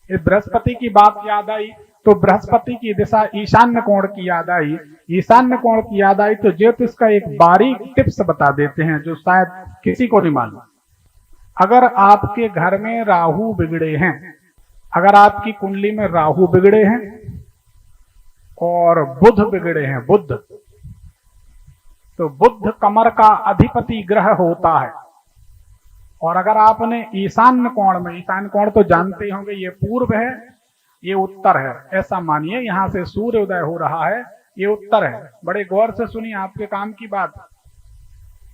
इस बृहस्पति की बात याद आई तो बृहस्पति की दिशा ईशान्य कोण की याद आई। ईशान्य कोण की याद आई तो ज्योतिष का एक बारीक टिप्स बता देते हैं जो शायद किसी को नहीं मालूम। अगर आपके घर में राहु बिगड़े हैं, अगर आपकी कुंडली में राहु बिगड़े हैं और बुध बिगड़े हैं, बुध, तो बुध कमर का अधिपति ग्रह होता है। और अगर आपने ईशान्य कोण में, ईशान्य कोण तो जानते होंगे, ये पूर्व है, ये उत्तर है, ऐसा मानिए, यहां से सूर्य उदय हो रहा है, ये उत्तर है। बड़े गौर से सुनिए, आपके काम की बात।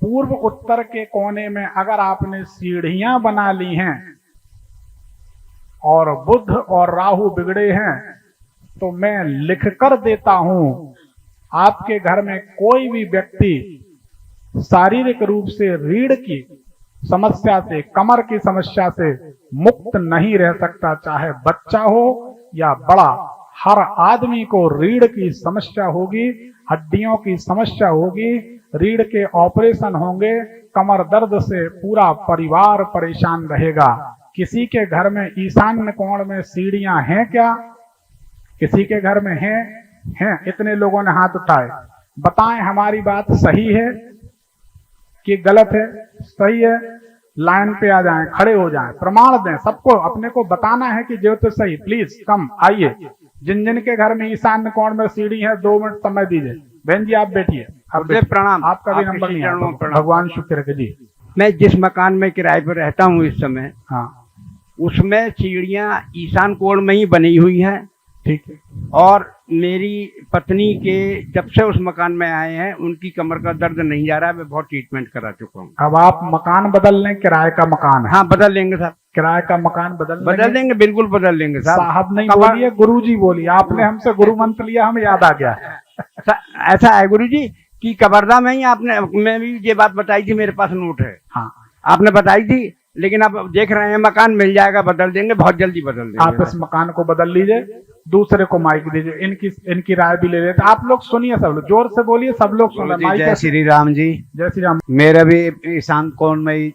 पूर्व उत्तर के कोने में अगर आपने सीढ़ियां बना ली हैं और बुध और राहु बिगड़े हैं तो मैं लिख कर देता हूं, आपके घर में कोई भी व्यक्ति शारीरिक रूप से रीढ़ की समस्या से, कमर की समस्या से मुक्त नहीं रह सकता, चाहे बच्चा हो या बड़ा। हर आदमी को रीढ़ की समस्या होगी, हड्डियों की समस्या होगी, रीढ़ के ऑपरेशन होंगे, कमर दर्द से पूरा परिवार परेशान रहेगा। किसी के घर में ईशान्य कोण में सीढ़ियां हैं क्या? किसी के घर में हैं? इतने लोगों ने हाथ उठाए। बताएं हमारी बात सही है कि गलत है? सही है, लाइन पे आ जाएं, खड़े हो जाएं, प्रमाण दें। सबको अपने को बताना है कि ज्योतिष सही। प्लीज कम आइए। जिन जिन के घर में ईशान्य कोण में सीढ़ी है 2 मिनट समय दीजिए। बहन जी आप बैठिए। आप प्रणाम। आपका भी नंबर नहीं है। भगवान शुक्र है जी। मैं जिस मकान में किराए पर रहता हूँ इस समय, हाँ, उसमें सीढ़ियां ईशान कोण में ही बनी हुई है। ठीक है। और मेरी पत्नी के जब से उस मकान में आए हैं उनकी कमर का दर्द नहीं जा रहा है। मैं बहुत ट्रीटमेंट करा चुका हूँ। अब आप मकान बदल लें, किराए का मकान है। हाँ बदल लेंगे साहब, किराए का मकान बदल देंगे, बिल्कुल बदल लेंगे साहब। साहब नहीं बोलिए, गुरुजी बोलिए। आपने हमसे गुरु मंत्र लिया, हमें याद आ गया। ऐसा है गुरुजी कि कबरदा में ही आपने, मैं भी ये बात बताई थी, मेरे पास नोट है। हाँ, आपने बताई थी, लेकिन अब देख रहे हैं मकान मिल जाएगा, बदल देंगे, बहुत जल्दी बदल देंगे। आप इस मकान को बदल लीजिए, दूसरे को माइक दीजिए, इनकी राय भी ले लेते। आप लोग सुनिए, सब लोग जोर से बोलिए, सब लोग सुनिए। जय श्री राम जी। जय श्री राम। मेरा भी ईशान कोण में ही,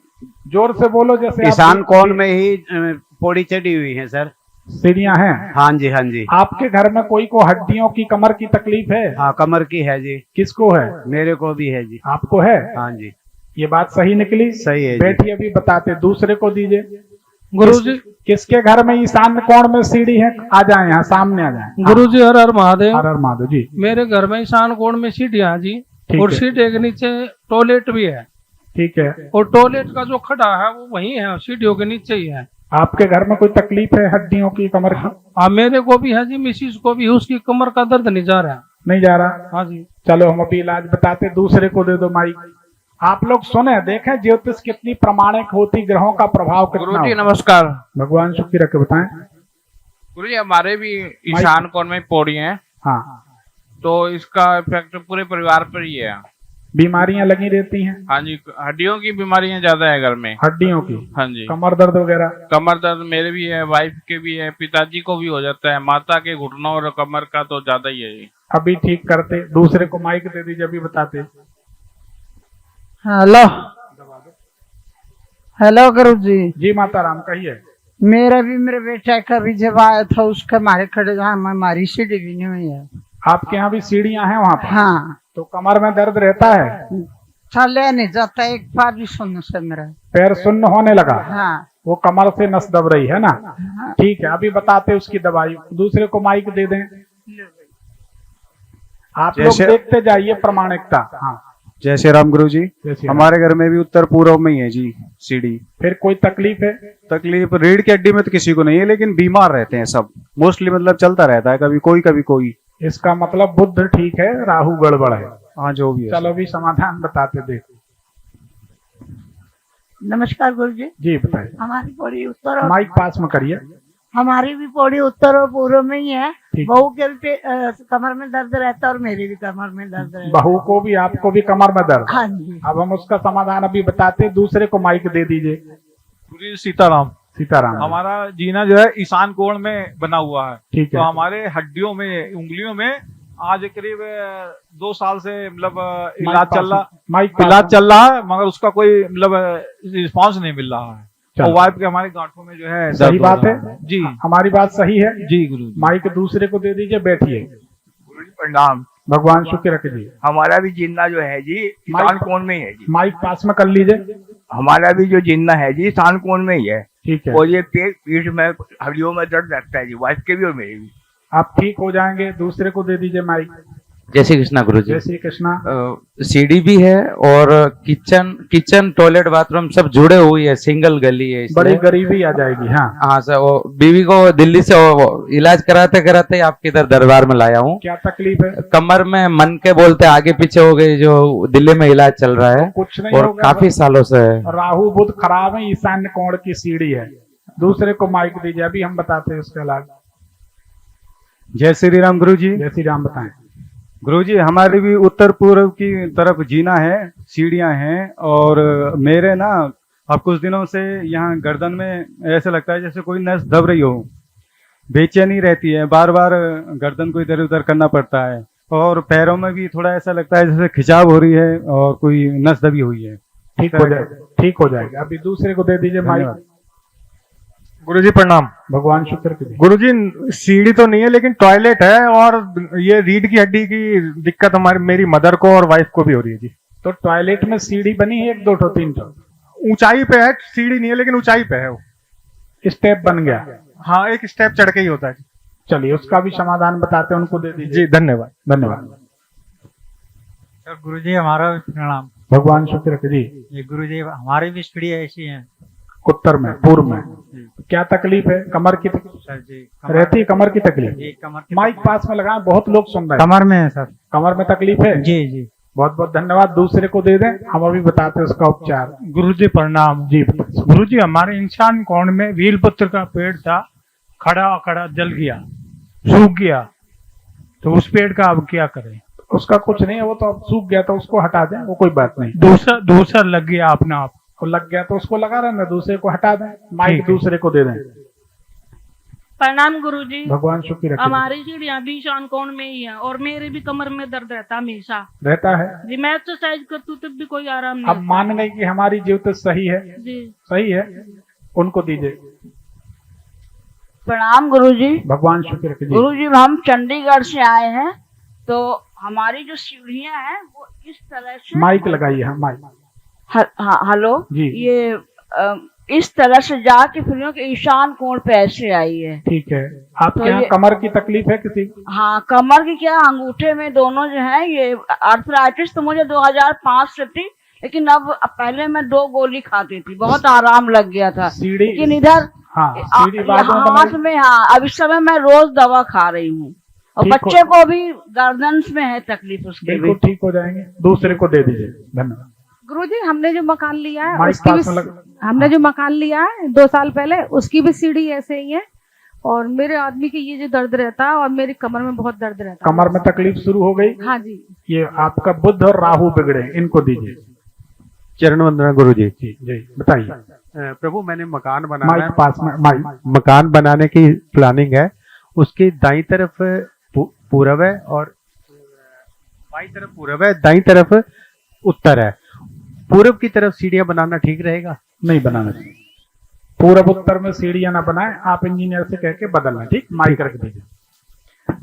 जोर से बोलो। जैसे ईशान कोण में ही पौड़ी चढ़ी हुई है सर। सीढ़ियां हैं? हाँ जी, हाँ जी। आपके घर में कोई को हड्डियों की, कमर की तकलीफ है? हाँ कमर की है जी। किसको है? मेरे को भी है जी। आपको है? हाँ जी। ये बात सही निकली? सही है। बैठिए, अभी बताते, दूसरे को दीजिए। गुरुजी किसके घर में ईशान्य कोण में सीढ़ी है? आ जाए यहाँ सामने आ जाए। गुरुजी हर हर महादेव। हर हर महादेव जी। मेरे घर में ईशान कोण में सीढ़ियां हैं जी, और सीढ़ी के नीचे टॉयलेट भी है। ठीक है। और टॉयलेट का जो खड़ा है वो वही है, सीढ़ियों के नीचे ही है। आपके घर में कोई तकलीफ है हड्डियों की, कमर की? हाँ मेरे को भी है जी, मिसिस को भी, उसकी कमर का दर्द नहीं जा रहा। नहीं जा रहा? हाँ जी। चलो हम अभी इलाज बताते, दूसरे को दे दो माइक। आप लोग सुने, देखें ज्योतिष कितनी प्रमाणिक होती, ग्रहों का प्रभाव कितना। गुरुजी नमस्कार। भगवान शुक्र रखे, बताएं। गुरुजी हमारे भी ईशान कोण में पौड़ी हैं। हाँ, तो इसका इफेक्ट पूरे परिवार पर ही है। बीमारियां लगी रहती हैं? हाँ जी, हड्डियों की बीमारियां ज्यादा है घर में। हड्डियों की? हाँ जी। कमर दर्द वगैरह? कमर दर्द मेरे भी है, वाइफ के भी है, पिताजी को भी हो जाता है, माता के घुटनों और कमर का तो ज्यादा ही है जी। अभी ठीक करते, दूसरे को माइक दे दीजिए, अभी बताते। हेलो हेलो गुरुजी। जी माता राम, कहिए। मेरा भी, मेरे बेटा का भी जब आया था, उसका हमारे खड़े हमारी सीढ़ी भी नहीं हुई है। आपके यहाँ भी सीढ़ियां हैं वहाँ पर? हाँ। तो कमर में दर्द रहता है? चले नहीं जाता, एक बार भी सुनने से मेरा पैर सुन्न होने लगा? हाँ। वो कमर से नस दब रही है ना? हाँ। ठीक है, अभी बताते उसकी दवाई। दूसरे को माइक दे दें। आप लोग देखते जाइए प्रमाणिकता। हाँ। जय श्री राम गुरु जी। हमारे घर में भी उत्तर पूर्व में ही है जी सीढ़ी। फिर कोई तकलीफ है? तकलीफ रीढ़ की हड्डी में तो किसी को नहीं है, लेकिन बीमार रहते हैं सब मोस्टली, मतलब चलता रहता है, कभी कोई कभी कोई। इसका मतलब बुध ठीक है, राहु गड़बड़ है। हाँ जो भी है। चलो भी समाधान बताते देखो। नमस्कार गुरुजी। जी बताइए। हमारी पौड़ी उत्तर और, माइक पास में करिए। हमारी भी पौड़ी उत्तर और पूर्व में ही है। ठीक। बहू के भी कमर में दर्द रहता है और मेरी भी कमर में दर्द रहता है। बहू को भी, आपको भी कमर में दर्द? हाँ जी। अब हम उसका समाधान अभी बताते, दूसरे को माइक दे दीजिए। सीताराम। सीताराम। हमारा जीना जो है ईशान कोण में बना हुआ है। ठीक है। तो हमारे हड्डियों में, उंगलियों में आज करीब 2 साल से मतलब इलाज चल रहा है, मगर उसका कोई मतलब रिस्पॉन्स नहीं मिल रहा है। चलो। और वाइफ के हमारे गांठों में जो है सही दर्द बात हो है। रहा जी हमारी बात सही है। जी गुरु जी। माइक दूसरे को दे दीजिए, बैठिए। प्रणाम। भगवान शुक्र रखिए। हमारा भी जिन्ना जो है जी ईशान कोण में ही है जी। माइक पास में कर लीजिए। हमारा भी जो जिन्ना है जी ईशान कोण में ही है। ठीक है, और ये पेट पीठ में हड्डियों में दर्द रहता है जी, वाइफ के भी और मेरे भी। आप ठीक हो जाएंगे। दूसरे को दे दीजिए माइक। जय श्री कृष्णा गुरु जी। जय श्री कृष्णा। सीढ़ी भी है और किचन टॉयलेट बाथरूम सब जुड़े हुई है, सिंगल गली है इसलिए। बड़ी गरीबी आ जाएगी। हाँ, हाँ सर, वो बीवी को दिल्ली से वो इलाज कराते कराते आपके इधर दरबार में लाया हूँ। क्या तकलीफ है? कमर में मन के बोलते आगे पीछे हो गई, जो दिल्ली में इलाज चल रहा है कुछ नहीं और होगा। काफी सालों से है। राहु बुध खराब है, ईशान्य कोण की सीढ़ी है। दूसरे को माइक दीजिए, अभी हम बताते हैं उसका इलाज। जय श्री राम गुरु जी। जय श्री राम। बताएं। गुरु जी, हमारी भी उत्तर पूर्व की तरफ जीना है, सीढ़ियां हैं, और मेरे ना अब कुछ दिनों से यहाँ गर्दन में ऐसे लगता है जैसे कोई नस दब रही हो, बेचैनी रहती है, बार बार गर्दन को इधर उधर करना पड़ता है, और पैरों में भी थोड़ा ऐसा लगता है जैसे खिंचाव हो रही है और कोई नस दबी हुई है। ठीक हो जाएगा, ठीक हो जाएगा। अभी दूसरे को दे दीजिए माइक। धन्यवाद। गुरुजी प्रणाम। भगवान शुक्र कीजिए। गुरुजी सीढ़ी तो नहीं है लेकिन टॉयलेट है, और ये रीढ़ की हड्डी की दिक्कत हमारी मेरी मदर को और वाइफ को भी हो रही है जी। तो टॉयलेट में सीढ़ी बनी है 1 2 ठो 3 ठो? ऊंचाई पे है, सीढ़ी नहीं है लेकिन ऊंचाई पे है वो। स्टेप बन गया। हाँ, एक स्टेप चढ़ के ही होता है जी। चलिए उसका भी समाधान बताते हैं, उनको दे दीजिए। जी धन्यवाद। धन्यवाद। गुरुजी हमारा भी प्रणाम। भगवान शुक्र कीजिए। ये गुरुजी हमारी भी सीढ़ी ऐसी है उत्तर में, पूर्व में क्या तकलीफ है? कमर की तकलीफ सर जी। रहती है? कमर की तकलीफ? जी कमर की माइक पास में लगाएं, बहुत लोग सुन रहे हैं। कमर में है सर। कमर में तकलीफ है? जी जी। बहुत बहुत धन्यवाद। दूसरे को दे दें, हम अभी बताते हैं उसका उपचार। गुरुजी प्रणाम। जी गुरुजी हमारे इंसान कोण में वीलपत्र का पेड़ था, खड़ा खड़ा जल गया, सूख गया, तो उस पेड़ का अब क्या करें? उसका कुछ नहीं है, वो तो अब सूख गया, तो उसको हटा दें, वो कोई बात नहीं। दूसरा लग गया अपने आप। वो लग गया तो उसको लगा रहना, दूसरे को हटा दें। माइक ठीक है। दूसरे को दे दें। प्रणाम गुरुजी। भगवान शुक्र रखे। हमारी सीढ़ियाँ भी ईशान कोण में ही है और मेरे भी कमर में दर्द रहता हमेशा रहता है जी। मैं एक्सरसाइज करती हूँ तब भी कोई आराम अब नहीं मान गए कि हमारी जीवित सही है। जी। सही है, उनको दीजिए। प्रणाम गुरुजी। भगवान शुक्र कीजिए। गुरुजी हम चंडीगढ़ से आए हैं, तो हमारी जो सीढ़ियां हैं वो इस तरह से माइक लगाइए। हाँ माइक। हाँ हेलो जी। ये इस तरह से जाके फिर के ईशान कोण पे ऐसे आई है। ठीक है। आपके तो यहाँ ये- कमर की तकलीफ है किसी को? हाँ, कमर की क्या, अंगूठे में दोनों जो है, ये आर्थराइटिस तो मुझे 2005 से थी, लेकिन अब पहले मैं 2 गोली खाती थी, बहुत आराम लग गया था। सीढ़ी? लेकिन इधर हाँ, सीढ़ी बाजू में हाथ बनाई। में, हाँ अब इस समय मैं रोज दवा खा रही हूँ, और ठीक हो- बच्चे को भी गर्दन में है तकलीफ उसके भी। बिल्कुल ठीक हो जाएंगे। दूसरे को दे दीजिए। धन्यवाद। गुरुजी हमने जो मकान लिया है माइक उसकी पास में भी हमने जो मकान लिया है 2 साल पहले, उसकी भी सीढ़ी ऐसे ही है, और मेरे आदमी की ये जो दर्द रहता है और मेरी कमर में बहुत दर्द रहता है। कमर में तकलीफ शुरू हो गई? हाँ जी। ये आपका बुध और राहु बिगड़े, इनको दीजिए। चरण वंदना गुरु जी। जी बताइए। प्रभु, मैंने मकान बनाना माइक है, पास में। माइक। मकान बनाने की प्लानिंग है। उसकी दाई तरफ पूरब है और बाई तरफ पूरब है, दाई तरफ उत्तर है। पूरब की तरफ सीढ़ियां बनाना ठीक रहेगा? नहीं बनाना चाहिए। पूरब उत्तर में सीढ़ियां ना बनाए, आप इंजीनियर से कह के बदलना। ठीक, माइक रख दीजिए।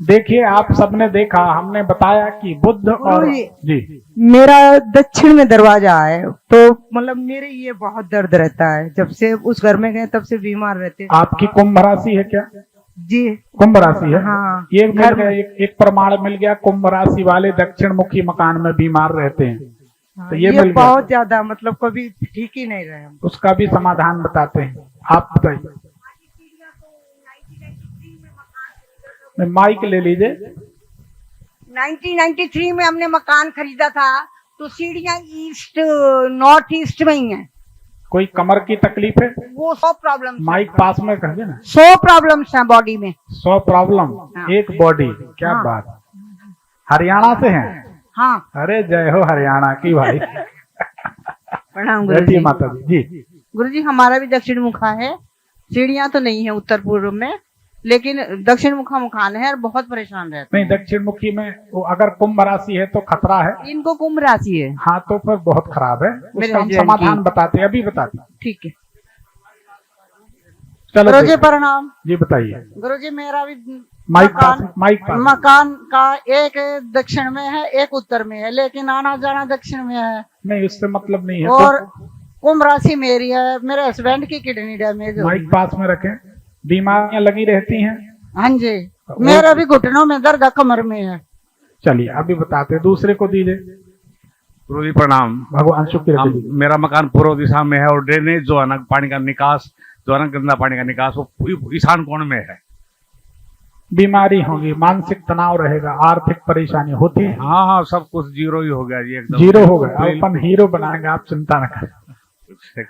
देखिए, आप सबने देखा, हमने बताया कि बुध और जी मेरा दक्षिण में दरवाजा है, तो मतलब मेरे ये बहुत दर्द रहता है। जब से उस घर में गए तब से बीमार रहते। आपकी कुंभ राशि है क्या? जी कुंभ राशि है। हाँ। ये मिल गया, एक प्रमाण मिल गया। कुंभ राशि वाले दक्षिण मुखी मकान में बीमार रहते हैं। तो ये मिल गया। बहुत ज्यादा, मतलब कभी ठीक ही नहीं रहे। उसका भी समाधान बताते हैं। आप बताइए। माइक ले लीजिए। 1993 में हमने मकान खरीदा था, तो सीढ़ियाँ ईस्ट नॉर्थ ईस्ट में ही हैं। कोई कमर की तकलीफ है? वो 100 प्रॉब्लम। माइक पास में कहिए ना। 100 प्रॉब्लम्स हैं बॉडी में। 100 प्रॉब्लम। हाँ। एक बॉडी। क्या हाँ। बात। हरियाणा से हैं? हाँ। अरे जय हो हरियाणा की भाई। प्रणाम बैठिए गुरुजी। माता जी। जी गुरुजी हमारा भी दक्षिण मुखा है, सीढ़ियां तो नहीं है उत्तर पूर्व में, लेकिन दक्षिण मुखा मकान है और बहुत परेशान रहते नहीं, दक्षिण मुखी में वो अगर कुंभ राशि है तो खतरा है। हैं। इनको कुंभ राशि है। हाँ, तो फिर बहुत खराब है। मेरे उसका हम हस्बैंड समाधान की। बताते हैं, अभी बताते हैं। ठीक है। चलो गुरुजी देखिए। प्रणाम। जी बताइए। गुरुजी मेरा भी माइक पास में। मकान का एक दक्षिण में है, एक उत्तर में है, लेकिन आना जाना दक्षिण में है। नहीं, उससे मतलब नहीं है। और कुंभ राशि मेरी है, मेरे हस्बैंड की किडनी डैमेज हो माइक पास में रखें। बीमारियां लगी रहती हैं? हाँ जी, मेरे भी घुटनों में दर्द, कमर में है। चलिए अभी बताते हैं, दूसरे को दीजिए। गुरुजी प्रणाम। भगवान शुक्र रखे। मेरा मकान पूर्व दिशा में है और ड्रेनेज जो है ना, पानी का निकास जो है ना, गंदा पानी का निकास वो ईशान कोण में है। बीमारी होगी, मानसिक तनाव रहेगा, आर्थिक परेशानी होती है। हाँ हाँ, सब कुछ जीरो ही हो गया जी, एकदम जीरो हो गया। अपन हीरो बनाएंगे, आप चिंता न करें।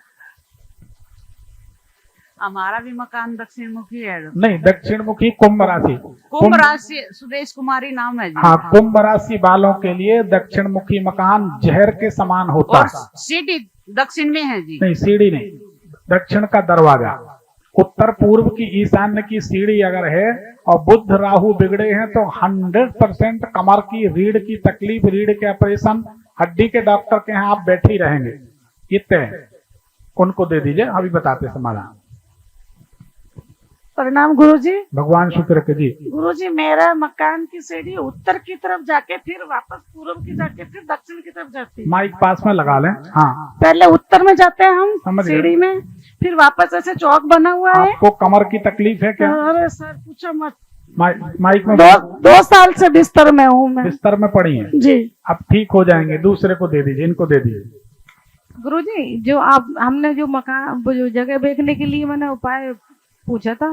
हमारा भी मकान दक्षिण मुखी है। नहीं, दक्षिण मुखी कुंभ राशि। कुंभ राशि, सुदेश कुमारी नाम है जी। हाँ, कुंभ राशि वालों के लिए दक्षिण मुखी मकान जहर के समान होता और है। सीढ़ी दक्षिण में है जी। नहीं, सीढ़ी नहीं, दक्षिण का दरवाजा। उत्तर पूर्व की ईशान्य की सीढ़ी अगर है और बुध राहु बिगड़े हैं तो 100% कमर की रीढ़ की तकलीफ, रीढ़ के ऑपरेशन, हड्डी के डॉक्टर के यहाँ आप बैठे ही रहेंगे। ये तय है। उनको दे दीजिए, अभी बताते समाधान। प्रणाम गुरुजी। भगवान शुक्र रखे जी। गुरुजी मेरा मकान की सीढ़ी उत्तर की तरफ जाके फिर वापस पूर्व की जाके फिर दक्षिण की तरफ जाती है। माइक पास में लगा लें। हाँ, पहले उत्तर में जाते हैं हम समझ गए। सीढ़ी में, फिर वापस ऐसे चौक बना हुआ है। आपको कमर की तकलीफ है क्या? अरे सर पूछो मत। माइक में। 2 साल से बिस्तर में हूँ मैं। बिस्तर में पड़ी है जी। अब ठीक हो जाएंगे। दूसरे को दे दीजिए, इनको दे दीजिए। गुरुजी, जो हमने जो मकान, जो जगह बेचने के लिए मैंने उपाय पूछा था,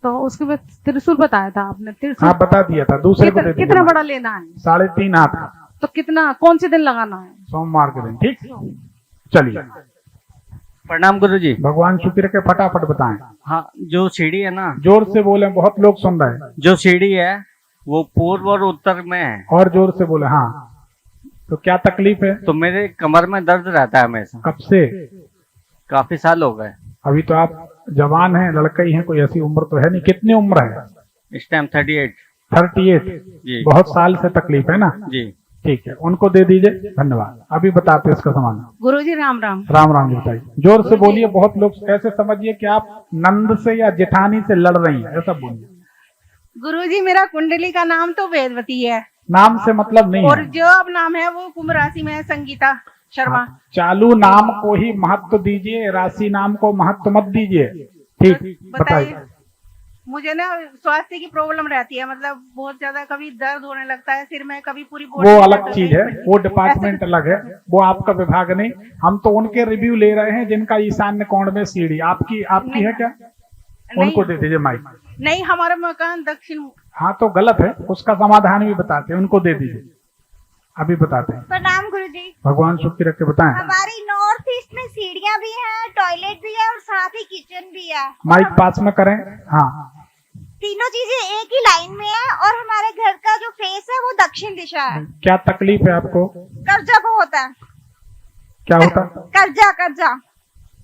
तो उसके बाद त्रिशूल बताया था आपने। त्रिशूल हाँ, बता दिया था। दूसरे को दे दीजिए। कितना बड़ा लेना है? 3.5 हाथ का। तो कितना, कौन से दिन लगाना है? सोमवार के दिन। ठीक, चलिए। प्रणाम गुरुजी। भगवान शुक्र के, फटाफट बताएं। हाँ, जो सीढ़ी है ना, जोर से बोले, बहुत लोग सुन रहे हैं। जो सीढ़ी है वो पूर्व और उत्तर में है। और जोर से बोले। हाँ, तो क्या तकलीफ है? तो मेरे कमर में दर्द रहता है हमेशा। कब से? काफी साल हो गए। अभी तो आप जवान हैं, लड़का ही हैं, कोई ऐसी उम्र तो है नहीं। कितनी उम्र है? इस टाइम 38 जी। बहुत साल से तकलीफ है ना जी। ठीक है, उनको दे दीजिए। धन्यवाद। अभी बताते इसका समाधान। गुरुजी राम राम। राम राम जी, बताइए। जोर से बोलिए। बहुत लोग ऐसे समझिए कि आप नंद से या जेठानी से लड़ रही हैं, ऐसा बोलिए। गुरुजी मेरा कुंडली का नाम तो वेदवती है, नाम से मतलब नहीं और है। जो अब नाम है वो कुंभ राशि में है, संगीता शर्मा। चालू नाम को ही महत्व दीजिए, राशि नाम को महत्व मत दीजिए। ठीक, बताइए। मुझे ना स्वास्थ्य की प्रॉब्लम रहती है, मतलब बहुत ज्यादा, कभी दर्द होने लगता है सिर में, कभी पूरी वो अलग चीज है, वो डिपार्टमेंट अलग है, वो आपका विभाग नहीं। हम तो उनके रिव्यू ले रहे हैं जिनका ईशान्य कोण में सीढ़ी। आपकी है क्या? उनको दे दीजिए माइक। नहीं, हमारा मकान दक्षिण। हाँ, तो गलत है, उसका समाधान भी बताते हैं। उनको दे दीजिए, अभी बताते हैं। प्रणाम गुरुजी। भगवान शुक्र रख के बताएं। हमारी नॉर्थ ईस्ट में सीढ़ियाँ भी हैं, टॉयलेट भी है और साथ ही किचन भी है। माइक पास में करें। हाँ, तीनों चीजें एक ही लाइन में है और हमारे घर का जो फेस है वो दक्षिण दिशा है। क्या तकलीफ है आपको? कर्जा बहुत है। क्या होता? कर्जा।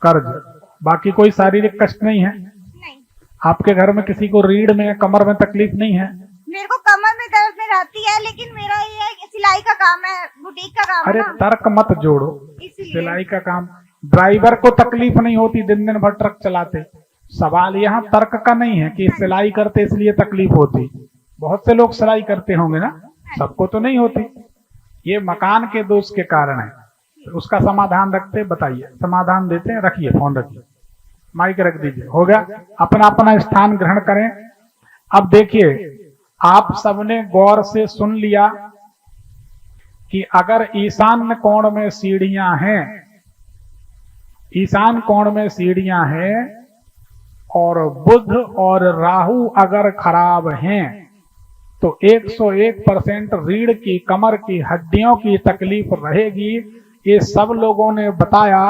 कर्ज। बाकी कोई शारीरिक कष्ट नहीं है? नहीं। आपके घर में किसी को रीढ़ में, कमर में तकलीफ नहीं है? मेरे को कमर में दर्द में रहती है, लेकिन मेरा ये है कि सिलाई का काम है, बुटीक का काम अरे है ना। तर्क मत जोड़ो। सिलाई का काम, ड्राइवर को तकलीफ नहीं होती दिन भर ट्रक चलाते। सवाल यहाँ तर्क का नहीं है कि सिलाई करते इसलिए तकलीफ होती। बहुत से लोग सिलाई करते होंगे ना, सबको तो नहीं होती। ये मकान के दोष के कारण है। तो उसका समाधान रखते, बताइए। समाधान देते हैं, रखिए, फोन रखिए, माइक रख दीजिए। हो गया? अपना अपना स्थान ग्रहण करें। अब देखिए, आप सबने गौर से सुन लिया कि अगर ईशान्य कोण में सीढ़ियां हैं, ईशान कोण में सीढ़ियां हैं और बुध और राहु अगर खराब हैं तो 101% रीढ़ की, कमर की, हड्डियों की तकलीफ रहेगी। ये सब लोगों ने बताया।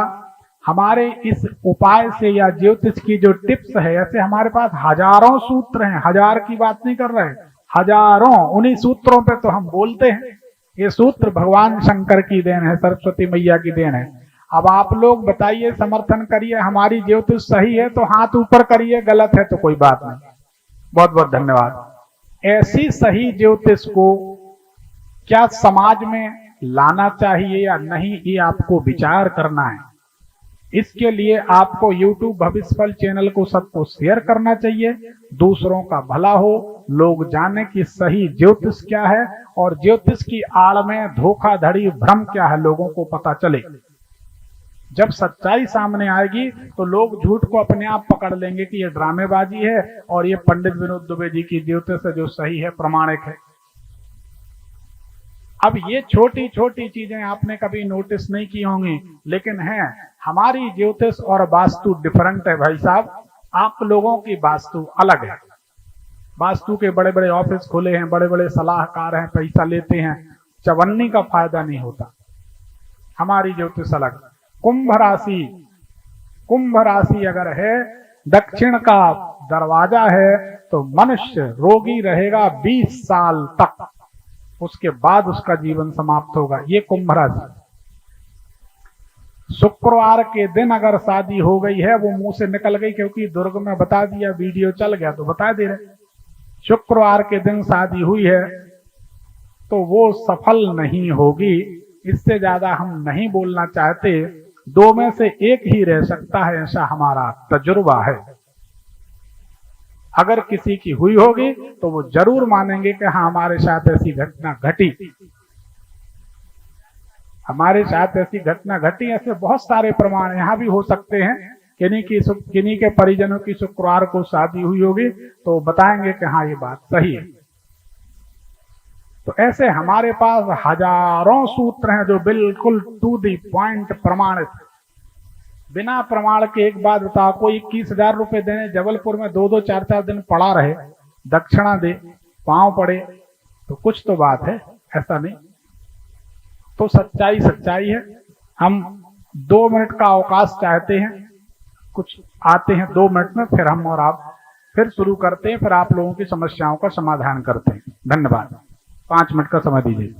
हमारे इस उपाय से या ज्योतिष की जो टिप्स है, ऐसे हमारे पास हजारों सूत्र हैं। हजार की बात नहीं कर रहे, हजारों। उन्हीं सूत्रों पे तो हम बोलते हैं। ये सूत्र भगवान शंकर की देन है, सरस्वती मैया की देन है। अब आप लोग बताइए, समर्थन करिए। हमारी ज्योतिष सही है तो हाथ ऊपर करिए, गलत है तो कोई बात नहीं। बहुत बहुत धन्यवाद। ऐसी सही ज्योतिष को क्या समाज में लाना चाहिए या नहीं, ये आपको विचार करना है। इसके लिए आपको YouTube भविष्य फल चैनल को सबको शेयर करना चाहिए, दूसरों का भला हो, लोग जाने कि सही ज्योतिष क्या है और ज्योतिष की आड़ में धोखाधड़ी भ्रम क्या है, लोगों को पता चले। जब सच्चाई सामने आएगी तो लोग झूठ को अपने आप पकड़ लेंगे कि ये ड्रामेबाजी है और ये पंडित विनोद दुबे जी की ज्योतिष है जो सही है, प्रमाणिक है। अब ये छोटी छोटी चीजें आपने कभी नोटिस नहीं की होंगी, लेकिन हैं। हमारी ज्योतिष और वास्तु डिफरेंट है भाई साहब। आप लोगों की वास्तु अलग है। वास्तु के बड़े बड़े ऑफिस खुले हैं, बड़े बड़े सलाहकार हैं, पैसा लेते हैं, चवन्नी का फायदा नहीं होता। हमारी ज्योतिष अलग। कुंभ राशि अगर है, दक्षिण का दरवाजा है, तो मनुष्य रोगी रहेगा 20 साल तक, उसके बाद उसका जीवन समाप्त होगा। ये कुंभ राशि। शुक्रवार के दिन अगर शादी हो गई है, वो मुंह से निकल गई क्योंकि दुर्ग में बता दिया, वीडियो चल गया तो बता दे रहे। शुक्रवार के दिन शादी हुई है तो वो सफल नहीं होगी। इससे ज्यादा हम नहीं बोलना चाहते। 2 में से एक ही रह सकता है, ऐसा हमारा तजुर्बा है। अगर किसी की हुई होगी तो वो जरूर मानेंगे कि हाँ हमारे साथ ऐसी घटना घटी, हमारे साथ ऐसी घटना घटी। ऐसे बहुत सारे प्रमाण यहाँ भी हो सकते हैं। किन्हीं के परिजनों की शुक्रवार को शादी हुई होगी तो बताएंगे कि हाँ ये बात सही है। तो ऐसे हमारे पास हजारों सूत्र हैं जो बिल्कुल टू दी पॉइंट प्रमाणित। बिना प्रमाण के एक बात बताओ, कोई 21,000 रुपए देने जबलपुर में 2-2, 4-4 दिन पड़ा रहे, दक्षिणा दे, पांव पड़े, तो कुछ तो बात है, ऐसा नहीं। तो सच्चाई सच्चाई है। हम 2 मिनट का अवकाश चाहते हैं, कुछ आते हैं 2 मिनट में, फिर हम और आप फिर शुरू करते हैं, फिर आप लोगों की समस्याओं का समाधान करते हैं। धन्यवाद। 5 मिनट का समय दीजिए।